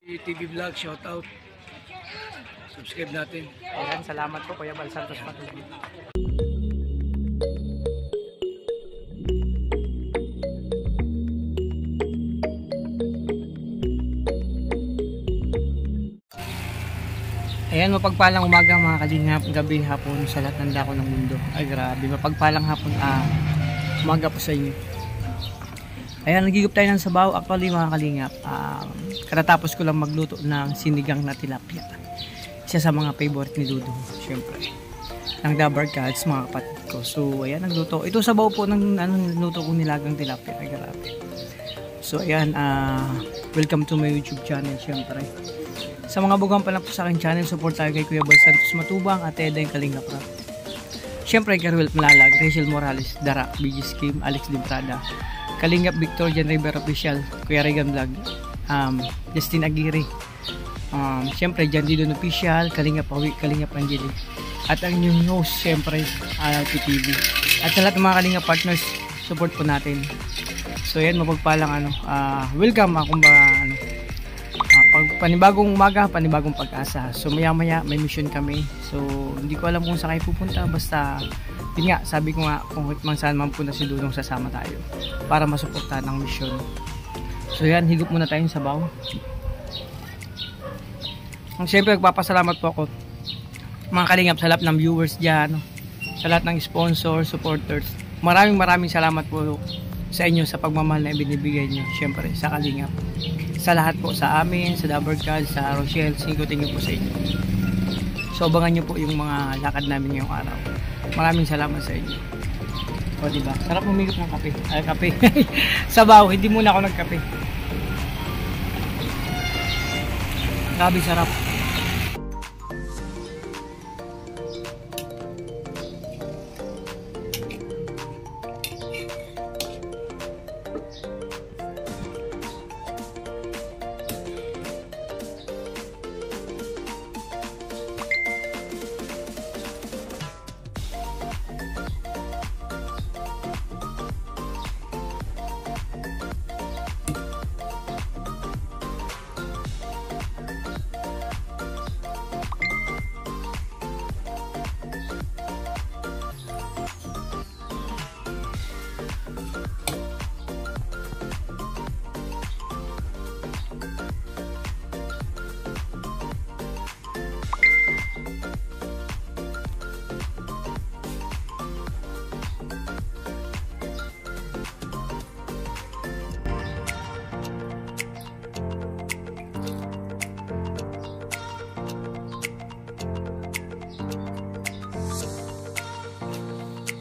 TV Vlog, shout out. Subscribe natin. Ayan, salamat po Kuya Bal Santos Patuloy. Ayan, mapagpalang umaga mga kalingap, gabi, hapon sa lahat ng dako ng mundo. Ay grabe, mapagpalang hapon, umaga po sa inyo. Ayan, nagigip tayo ng sabaw. Actually mga kalingap, katatapos ko lang magluto ng sinigang na tilapia. Isa sa mga favorite ni Dudu, syempre. Ng Dabar Cats, mga kapatid ko. So, ayan, nagluto. Ito sabaw po ng niluto kong nilagang tilapia. Ay grabe. So, ayan, welcome to my YouTube channel, syempre. Sa mga bugang pa lang po sa aking channel, support tayo kay Kuya Bal Santos Matubang at Eda yung Kalingap Rap. Syempre, Carwell Malalag, Rachel Morales, Darak, BG Scheme, Alex Limprada, Kalingap Victor, Jan River Official, Kuya Regan Vlog, Justin Aguirre, syempre Jan Didon Official, Kalingap Awi, Kalingap Angeli, at ang new host syempre TV. At sa lahat ng mga Kalingap partners, support po natin. So yan, mapagpalang welcome akong panibagong umaga, panibagong pag-asa. So maya maya may mission kami. So hindi ko alam kung saan kayo pupunta, basta yun nga, sabi ko nga kung saan man punta si Dudong, sasama tayo para masuportahan ang mission. So yan, higop muna tayong sabaw. Siyempre nagpapasalamat po ako mga Kalingap sa lahat ng viewers dyan, sa lahat ng sponsor, supporters. Maraming salamat po sa inyo sa pagmamahal na ibinibigay nyo siyempre sa Kalingap, sa lahat po, sa amin, sa Dabar Cats, sa Rochelle. Singkutin nyo po sa inyo. So abangan nyo po yung mga lakad namin ngayong araw. Maraming salamat sa inyo. O diba, sarap umigop ng kape. Ay, kape. Sabaw, hindi muna ako nagkape. Grabe sarap.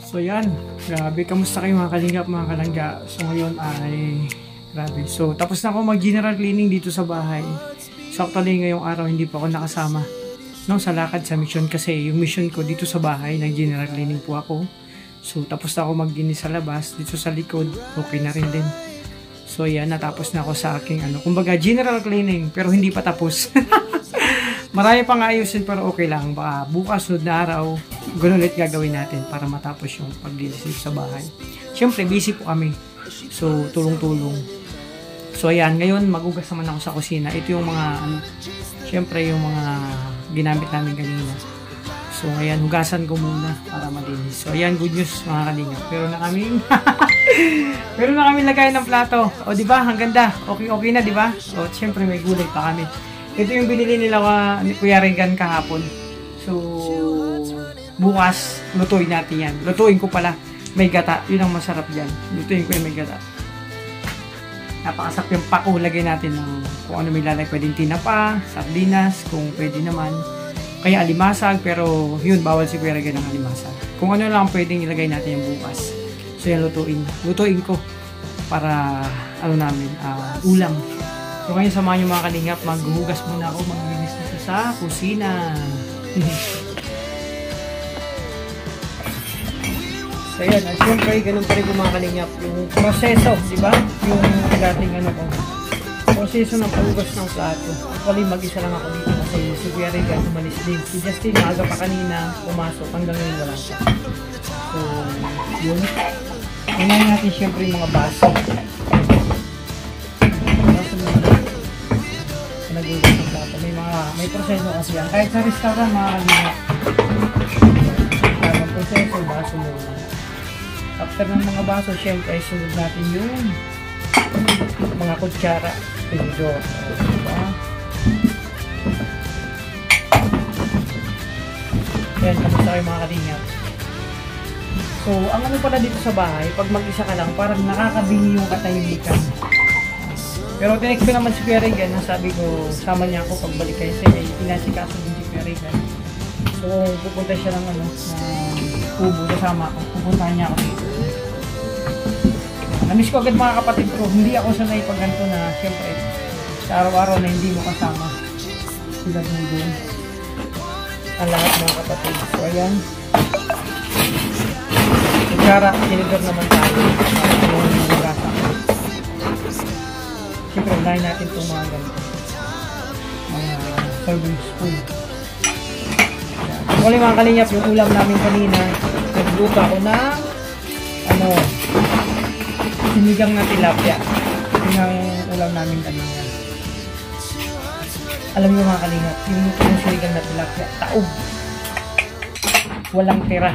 So yan, grabe, kamusta kayo mga Kalingap, mga Kalangga? So ngayon ay, grabe. So tapos na ako mag-general cleaning dito sa bahay. So actually ngayong araw hindi pa ako nakasama sa lakad sa mission, kasi yung mission ko dito sa bahay, nag-general cleaning po ako. So tapos na ako mag-ginis sa labas, dito sa likod, okay na rin din. So yan, natapos na ako sa aking kumbaga general cleaning, pero hindi pa tapos. Marami pang ayusin pero okay lang. Baka bukas sunod na araw, ganun ulit gagawin natin para matapos yung paglinis sa bahay. Siyempre, busy po kami. So, tulong-tulong. So, ayan. Ngayon, magugas naman ako sa kusina. Ito yung mga, siyempre, yung mga ginamit namin kanina. So, ayan. Hugasan ko muna para malinis. So, ayan. Good news, mga Kalingap. Pero na kami lagay ng plato. O, diba? Ang ganda. Okay na, diba? So, siyempre, may gulay pa kami. Ito yung binili nila ni Kuya Regan kahapon. So, bukas, lutuin natin yan. Lutuin ko pala. May gata. Yun ang masarap yan. Lutuin ko yung may gata. Napakasarap yung pako. Lagay natin ng kung ano may lalay. Pwedeng tinapa, sardinas, kung pwede naman. Kaya alimasag, pero yun, bawal si Kuya Regan ng alimasag. Kung ano lang pwedeng ilagay natin yung bukas. So, yan lutuin. Lutuin ko para, ulam. So ngayon samahan nyo mga Kalingap, maghuhugas muna ako, maglinis dito sa kusina. So yan, siyempre ganun pa rin mga Kalingap, yung proseso, di ba? Yung dating proseso ng paghugas ng plato. Actually mag-isa lang ako dito kasi si Kuya Regan umalis din. Si Justin maaga pa kanina pumasok, hanggang ngayon wala siya. So yun. Unahin natin siyempre yung mga baso. pagbugas ng plato. May proseso kasi yan. Kahit sa restaurant, mga kalingap. Ang proseso, baso muna. After ng mga baso, syempre, sunod natin yung mga kutsara. Tinidor. Diba? Yan, kamusta kayo mga kalingap? So, ang ano pala dito sa bahay, pag mag-isa ka lang, parang nakakabili yung katahimikan. Pero tinext ko naman si Kuya Regan, sabi ko, sama niya ako pagbalik kayo sa inasikaso din si Kuya Regan. So, pupunta siya ng kubo, kasama ako. Pupuntahan niya ako dito. Namiss ko agad mga kapatid ko, hindi ako sanay pag ganito na, syempre, sa araw-araw na hindi mo kasama sila doon. Ang lahat mga kapatid. So, ayan. Kutsara, tinidor naman tayo. Siyempre, unahin natin itong mga ganito. Mga serving spoon. Kung mga kalingap, yung ulam namin kanina, nagluto ako ng sinigang na tilapia. Yung ang ulam namin kanina. Alam niyo mga kalingap, yung sinigang na tilapia, taob. Walang tira.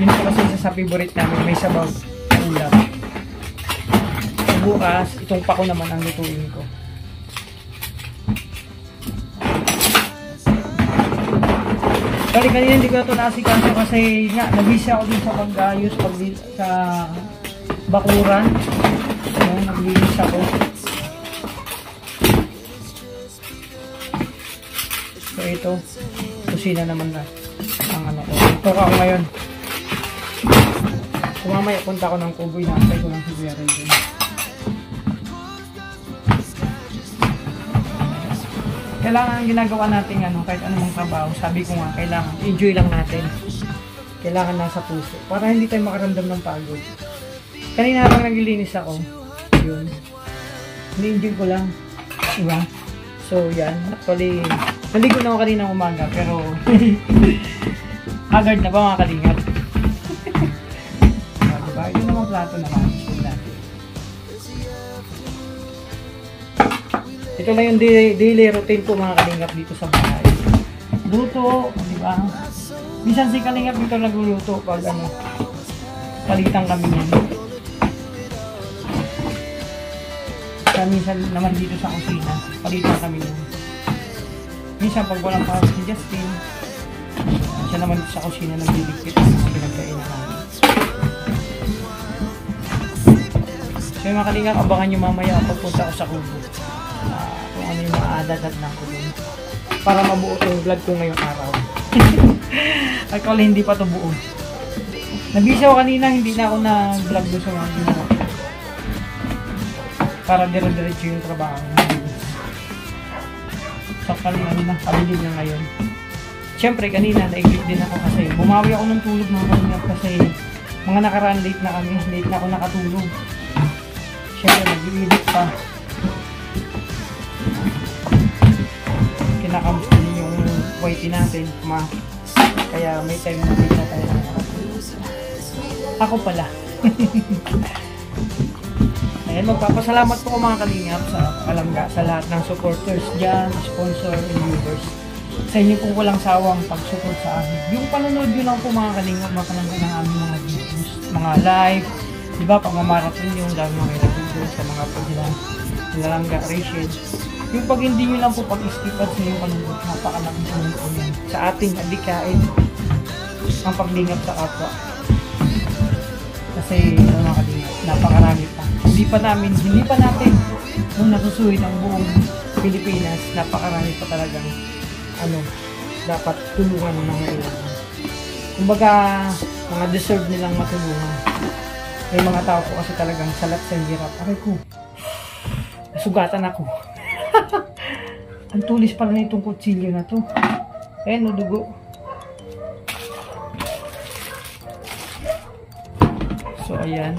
Yun po kasi isa sa favorite namin, may sabaw na ulam. Bukas, itong pako naman ang lutuin ko. Sorry, kanina hindi ko ito naasikaso kasi nga, nabisi ako din sa pag-ayos sa bakuran. Naglinis ako. So ito, kusina naman na ang ko. Ito ako ngayon. Kung mamaya punta ko ng kubo, inaantay ko ng Kuya Regan. Kailangan ang ginagawa natin kahit anumang trabaho, sabi ko nga, kailangan enjoy lang natin. Kailangan nasa puso para hindi tayo makaramdam ng pagod. Kanina habang naglilinis ako, yun, ni-enjoy ko lang, diba? So yan, actually naligo na ako kanina umaga, pero haggard na ba mga kalingap? Diba? Yun naman plato naman. Ito lang yung daily routine ko mga kalingap dito sa bahay. Luto, di ba? Minsan si kalingap dito nagluluto pag palitan kami yan. Minsan naman dito sa kusina, palitan kami yan. Minsan pag walang pasok si Justin, siya naman sa kusina nagliligpit ang mga pinagkainan namin. So yung mga kalingap, abangan nyo mamaya pagpunta ako sa kubo. Kung ano yung mga adadat ng kubo para mabuo yung vlog ko ngayong araw. Actually hindi pa ito buo. Nabisa ako kanina, hindi na ako na-vlog doon sa mga ginawa para dire-diretso yung trabaho. So kanina, kabilib na ngayon. Siyempre kanina naigip din ako kasi bumawi ako ng tulog mga kalingap kasi mga nakaraan late na kami, late na ako nakatulog. Siyempre nag-i-edit pa. Kinakamusta din yung whitey natin, kaya may time na din na tayo. Ako pala. Ayan, magpapasalamat po ko mga kalingap sa kalangga, sa lahat ng supporters dyan, sponsor, and viewers. Sa inyo pong walang sawang pag-support sa amin. Yung panonood yun lang po mga kalingap, mga kalangga ng aming mga videos, mga live, diba, pagmamarathon yung dami mga videos sa mga paglalangga, Rachel. Yung pag hindi nyo lang po pag-istipat sa yung panonood, napakalaking panonood po yan. Sa ating adikain, ang paglingap sa kapwa. Kasi mga kalingap, napakarami pa. Hindi pa natin nung nasusuhin ang buong Pilipinas, napakarami pa talagang dapat tulungan ng mga ilan. Kumbaga, mga deserve nilang matulungan. May mga tao po kasi talagang salat sa hirap. Aray ko, nasugatan ako. Ang tulis pala na itong kutsilyo na to. Ayan, dugo. So, ayan.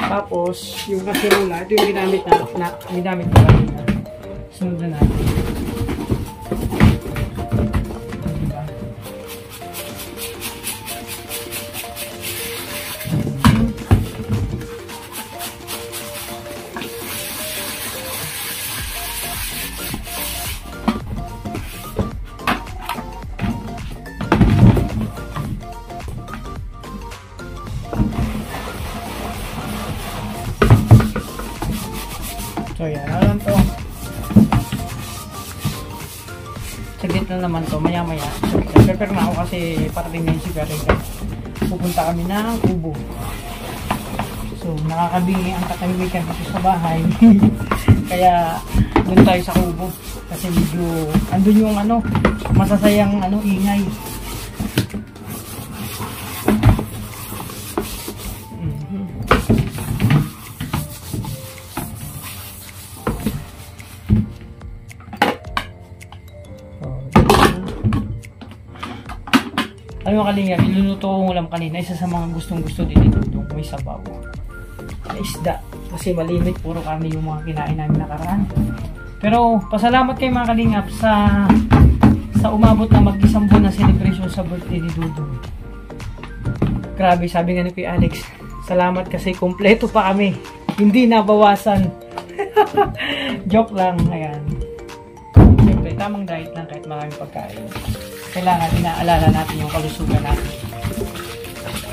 Tapos, yung kaserula, ito yung ginamit ko kanina. Sunod na natin. Diba? So yan, alam to. Saglit na naman to, maya maya. Prepare na ako kasi parating na yung si Perega. Pupunta kami ng Kubo. So nakakabingi ang katahimikan dito sa bahay. Kaya doon tayo sa Kubo. Kasi medyo andun yung ano, masasayang ano, ingay. Ano mga kalingap, iluluto ko ulam kanina, isa sa mga gustong-gusto din ito, may sabaw. Isda, kasi malimit, puro kami yung mga kinain namin nakaraan. Pero pasalamat kayo mga kalingap sa umabot na mag-isang buwan na celebration sa birthday ni Dudong. Grabe, sabi nga ni Kuya Alex, salamat kasi kompleto pa kami, hindi nabawasan. Joke lang, ayan. Siyempre, tamang diet lang kahit maraming pagkain. Kailangan inaalala natin yung kalusugan natin.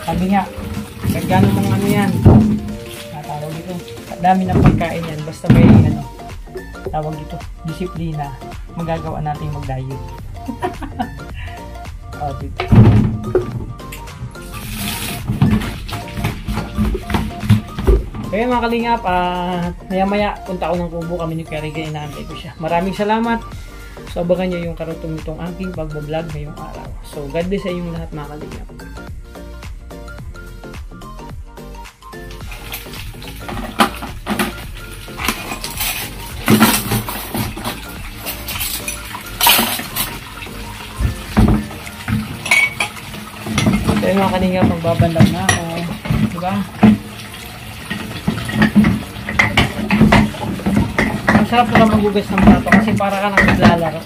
Sabi nga, kahit gano'n mga ano yan, tawag ito, dami ng pagkain yan, basta may ano, tawag ito, disiplina, magagawa natin mag-diet. Kaya mga kalingap, maya-maya punta ako ng Kubo, kami ni Perega, inaantay ko siya. Maraming salamat. So, abangan nyo yung karutong nitong aking pagbablog ngayong araw. So, God bless sa inyong lahat mga kalingap. So, yung mga kalingap, magbabandag na ako. Diba? Masarap na magugas ng plato kasi para ka nang naglalaro.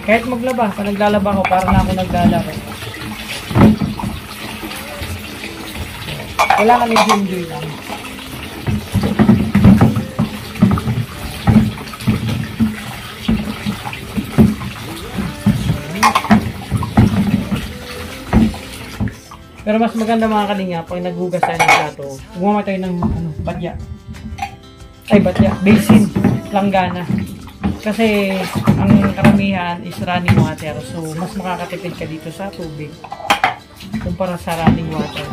Kahit maglaba, pag naglalaba ako, para na ako naglalaro. Kailangan i-enjoy lang. Pero mas maganda mga kalinga, pag naghugas tayo ng plato, gumawa tayo ng batya. Ay, batya, basin, langgana. Kasi ang karamihan is running water. So, mas makakatipid ka dito sa tubig kumpara sa running water.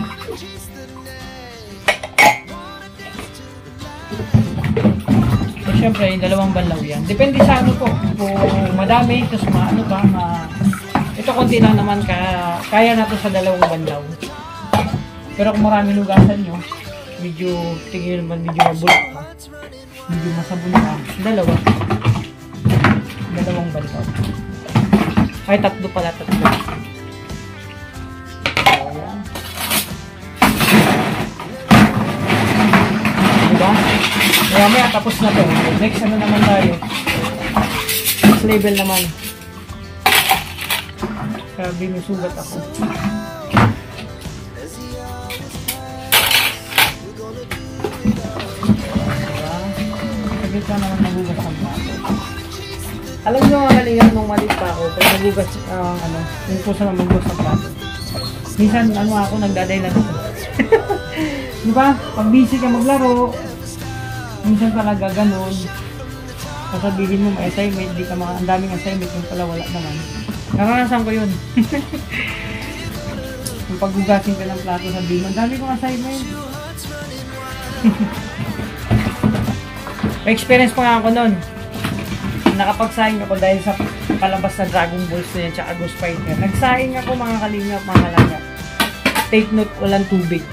So, syempre, dalawang banlaw yan. Depende sa ano po. Kung madami, tapos ano ba, ito konti lang naman, kaya na to sa dalawang banlaw. Pero kung marami lugasan nyo, medyo, tingin naman, medyo mabulak pa. Medyo masabon pa. Dalawang banlaw. Ay, tatlo pala, tatlo. Diba? Kaya may tapos na to. Next ano naman tayo? Next level naman. Sabi, may sugat ako. Saglit lang naman nagugas ang plato. Alam nyo mga kalingap, nung maliit pa ako, pag nagugas, yung puso na magugas ang plato. Minsan, ako, nagdaday lang ako. Diba? Pag busy ka maglaro, minsan talaga ganun. Sasabihin mo, may assignment, di ka ang daming assignment, yung pala wala naman. Naranasan ko yun. Kung paggugasin ka ng plato, sabihin mo, ang dami kong assignment. May experience pa nga ako nun. Nakapagsaing ako dahil sa palabas na Dragon Balls na yan, tsaka Ghost Fighter. Nagsaing ako mga kalingap, mga kalaga. Take note, walang tubig.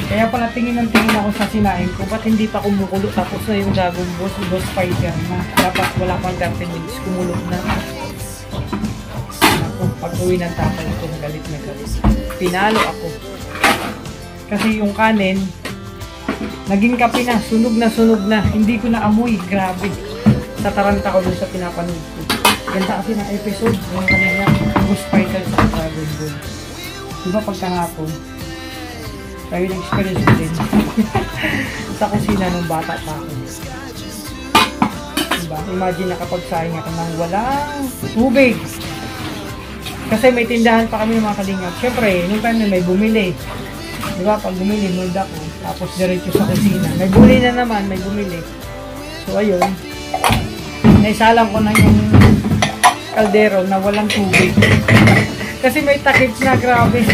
Kaya pala tingin ako sa sinain ko, ba't hindi pa kumukulo, tapos na yung Dragon Balls, Ghost Fighter na dapat wala pang 30 minutes, kumulo na. Pag-uwi ng tapal ito, galit na galit. Pinalo ako. Kasi yung kanin, naging kape na, sunog na, hindi ko na amoy, grabe. Tataranta ko dun sa pinapanood ko. Ganda kasi ng episode, yung kanina, Ghost Fighter sa Dragon Ball. Diba pagkahapon, tayo na-experience ko din sa kusina nung bata pa ako. Diba? Imagine nakapagsaing ako ng walang tubig. Kasi may tindahan pa kami ng mga kalingap. Siyempre, nung time na may bumili. Diba? Pag bumili, mood ako. Tapos diretso sa kusina. May buli na naman, may bumili. So ayun, naisalang ko na yung kaldero na walang tubig. Kasi may takip na, grabe.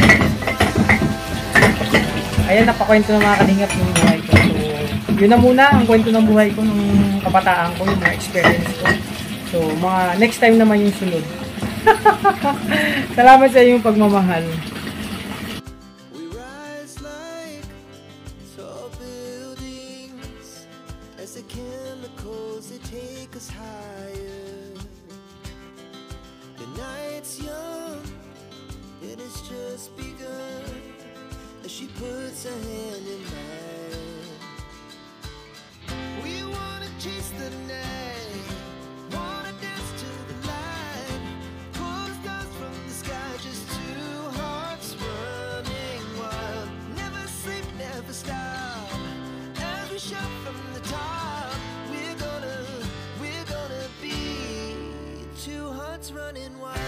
Ayan, napakwento ng mga kalingap ng buhay ko. So, yun na muna ang kwento ng buhay ko nung kabataan ko, yung mga experience ko. So, mga next time naman yung sunod. Salamat sa iyong pagmamahal. We rise like tall buildings as the chemicals they take us higher. The night's young, it has just begun as she puts her hand in mine. We wanna chase the night, wanna dance to the light, pull the stars from the sky, just two hearts running wild. Never sleep, never stop, as we shout from the top. We're gonna be two hearts running wild.